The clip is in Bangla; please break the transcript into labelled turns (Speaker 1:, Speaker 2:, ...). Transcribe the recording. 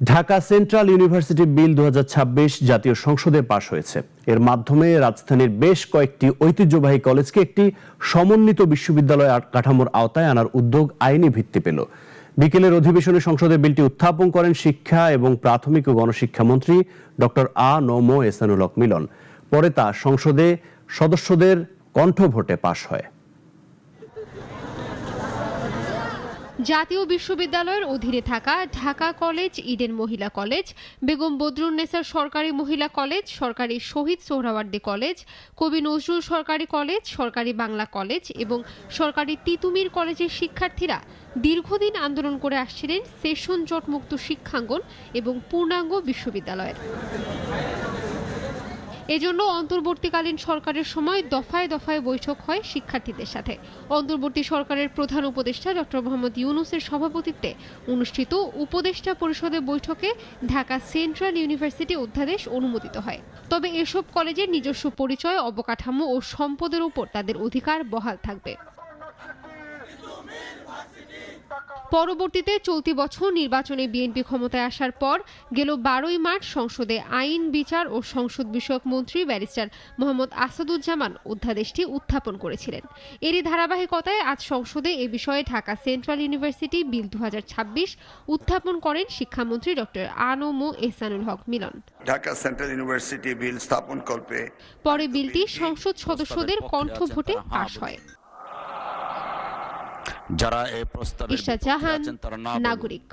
Speaker 1: ঢাকা সেন্ট্রাল ইউনিভার্সিটি বিল 2026 জাতীয় সংসদে পাশ হয়েছে। এর মাধ্যমে রাজধানীর বেশ কয়েকটি ঐতিহ্যবাহী কলেজকে একটি সমন্বিত বিশ্ববিদ্যালয় কাঠামোর আওতায় আনার উদ্যোগ আইনি ভিত্তি পেল। বিকেলের অধিবেশনে সংসদে বিলটি উত্থাপন করেন শিক্ষা এবং প্রাথমিক ও গণশিক্ষা মন্ত্রী ডক্টর আ.ন.ম এহসানুল হক মিলন। পরে তা সংসদে সদস্যদের কণ্ঠভোটে পাশ হয়।
Speaker 2: জাতীয় বিশ্ববিদ্যালয়ের অধীনে থাকা ঢাকা কলেজ, ইডেন মহিলা কলেজ, বেগম বদরুন্নেসা সরকারি মহিলা কলেজ, সরকারি শহীদ সোহরাওয়ার্দী কলেজ, কবি নজরুল সরকারি কলেজ, সরকারি বাংলা কলেজ এবং সরকারি তিতুমীর কলেজের শিক্ষার্থীরা দীর্ঘদিন আন্দোলন করে আসছিলেন সেশন জট মুক্ত শিক্ষাঙ্গন এবং পূর্ণাঙ্গ বিশ্ববিদ্যালয়ের। এজন্য অন্তর্বর্তীকালীন সরকারের সময় দফায় দফায় বৈঠক হয় শিক্ষার্থীদের সাথে। অন্তর্বর্তী সরকারের প্রধান উপদেষ্টা ডক্টর মোহাম্মদ ইউনূসের সভাপতিত্বে অনুষ্ঠিত উপদেষ্টা পরিষদের বৈঠকে ঢাকা সেন্ট্রাল ইউনিভার্সিটি অধ্যাদেশ অনুমোদিত হয়। তবে এসব কলেজের নিজস্ব পরিচয়, অবকাঠামো ও সম্পদের উপর তাদের অধিকার বহাল থাকবে। পরবর্তীতে চলতি বছর নির্বাচনে বিএনপি ক্ষমতায় আসার পর গেল 12ই মার্চ সংসদে আইন, বিচার ও সংসদ বিষয়ক মন্ত্রী ব্যারিস্টার মোহাম্মদ আসাদুজ্জামান অধ্যাদেশটি উত্থাপন করেছিলেন। এরই ধারাবাহিকতায় আজ সংসদে এ বিষয়ে ঢাকা সেন্ট্রাল ইউনিভার্সিটি বিল 2026 উত্থাপন করেন শিক্ষামন্ত্রী ডক্টর আ.ন.ম এহসানুল হক মিলন।
Speaker 3: ঢাকা সেন্ট্রাল ইউনিভার্সিটি বিল স্থাপন কল্পে
Speaker 2: পরে বিলটি সংসদ সদস্যদের কণ্ঠভোটে পাশ হয়।
Speaker 4: যারা এই প্রস্তাবে
Speaker 2: ইশা জাহান, নাগরিক।